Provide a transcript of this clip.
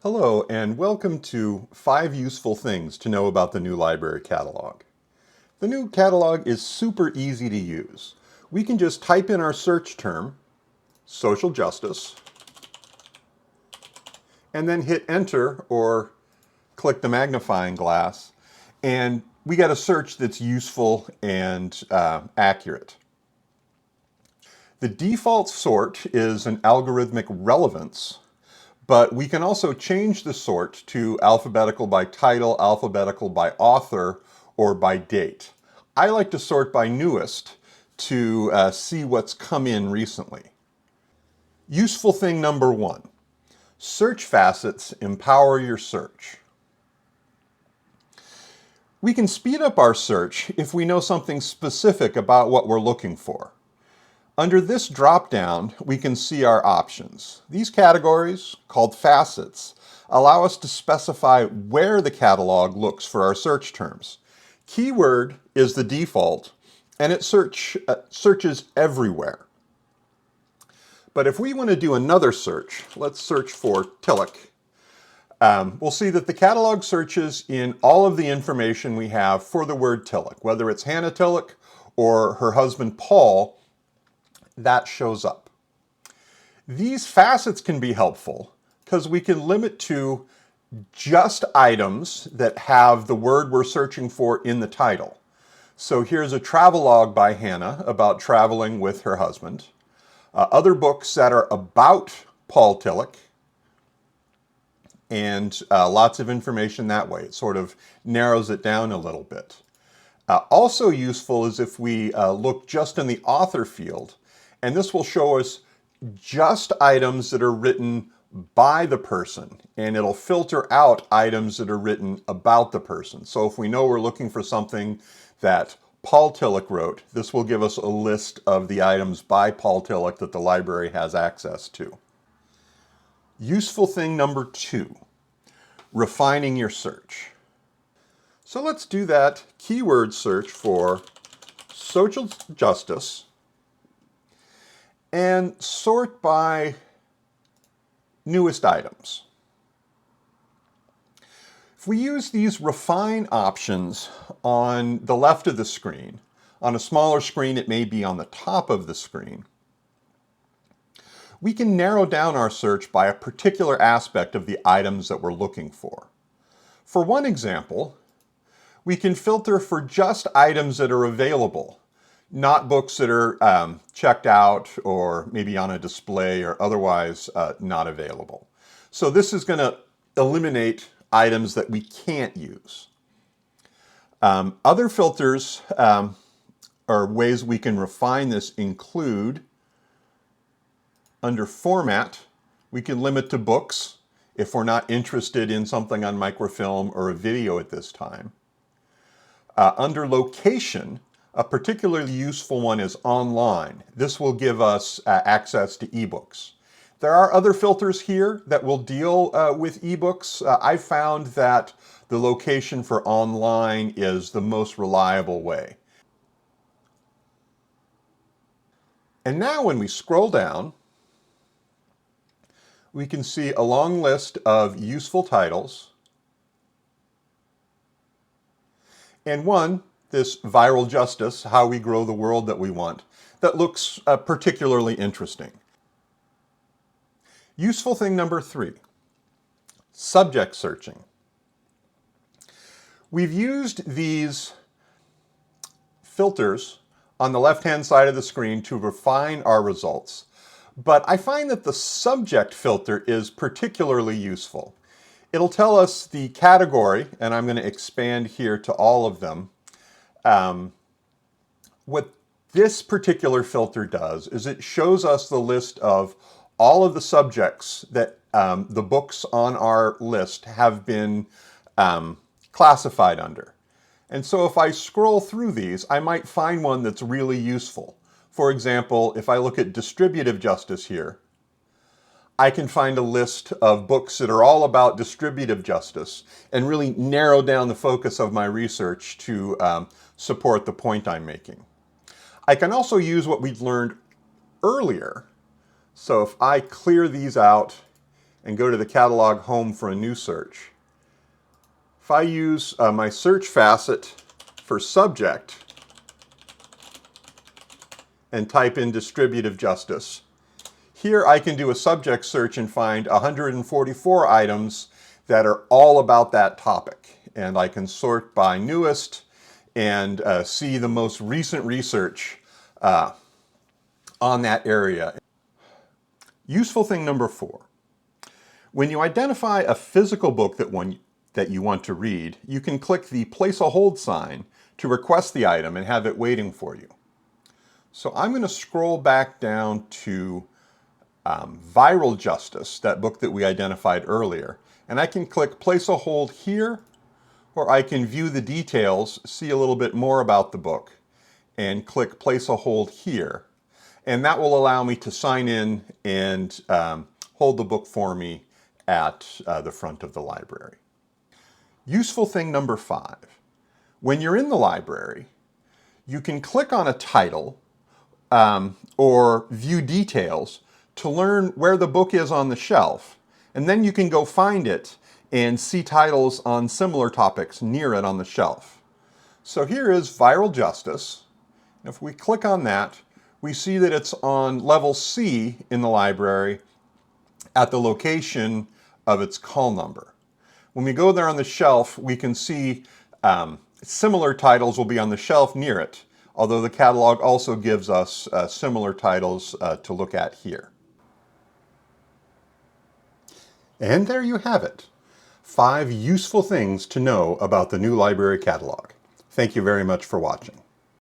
Hello, and welcome to 5 Useful Things to Know About the New Library Catalog. The new catalog is super easy to use. We can just type in our search term, social justice, and then hit enter or click the magnifying glass, and we get a search that's useful and accurate. The default sort is an algorithmic relevance, but we can also change the sort to alphabetical by title, alphabetical by author, or by date. I like to sort by newest to see what's come in recently. Useful thing number 1. Search facets empower your search. We can speed up our search if we know something specific about what we're looking for. Under this drop-down, we can see our options. These categories, called facets, allow us to specify where the catalog looks for our search terms. Keyword is the default, and it searches everywhere. But if we want to do another search, let's search for Tillich. We'll see that the catalog searches in all of the information we have for the word Tillich, whether it's Hannah Tillich or her husband Paul. That shows up. These facets can be helpful because we can limit to just items that have the word we're searching for in the title. So here's a travelogue by Hannah about traveling with her husband. Other books that are about Paul Tillich, and lots of information that way. It sort of narrows it down a little bit. Also useful is if we look just in the author field, and this will show us just items that are written by the person, and it'll filter out items that are written about the person. So if we know we're looking for something that Paul Tillich wrote, this will give us a list of the items by Paul Tillich that the library has access to. Useful thing number 2, refining your search. So let's do that keyword search for social justice and sort by newest items. If we use these refine options on the left of the screen, on a smaller screen it may be on the top of the screen, we can narrow down our search by a particular aspect of the items that we're looking for. For one example, we can filter for just items that are available, not books that are checked out or maybe on a display or otherwise not available. So this is going to eliminate items that we can't use. Other filters or ways we can refine this include, under format, we can limit to books if we're not interested in something on microfilm or a video at this time. Under location, a particularly useful one is online. This will give us access to ebooks. There are other filters here that will deal with ebooks. I found that the location for online is the most reliable way. And now when we scroll down, we can see a long list of useful titles. And one, this Viral Justice, How We Grow the World That We Want, that looks particularly interesting. Useful thing number 3, subject searching. We've used these filters on the left-hand side of the screen to refine our results, but I find that the subject filter is particularly useful. It'll tell us the category, and I'm going to expand here to all of them. What this particular filter does is it shows us the list of all of the subjects that the books on our list have been classified under. And so if I scroll through these, I might find one that's really useful. For example, if I look at distributive justice here, I can find a list of books that are all about distributive justice and really narrow down the focus of my research to support the point I'm making. I can also use what we've learned earlier. So if I clear these out and go to the catalog home for a new search. If I use my search facet for subject and type in distributive justice, here I can do a subject search and find 144 items that are all about that topic. And I can sort by newest and see the most recent research on that area. Useful thing number 4. When you identify a physical book that you want to read, you can click the place a hold sign to request the item and have it waiting for you. So I'm going to scroll back down to Viral Justice, that book that we identified earlier, and I can click place a hold here, or I can view the details, see a little bit more about the book, and click place a hold here. And that will allow me to sign in and hold the book for me at the front of the library. Useful thing number 5. When you're in the library, you can click on a title or view details to learn where the book is on the shelf. And then you can go find it and see titles on similar topics near it on the shelf. So here is Viral Justice. If we click on that, we see that it's on level C in the library at the location of its call number. When we go there on the shelf, we can see similar titles will be on the shelf near it, although the catalog also gives us similar titles to look at here. And there you have it. 5 useful things to know about the new library catalog. Thank you very much for watching.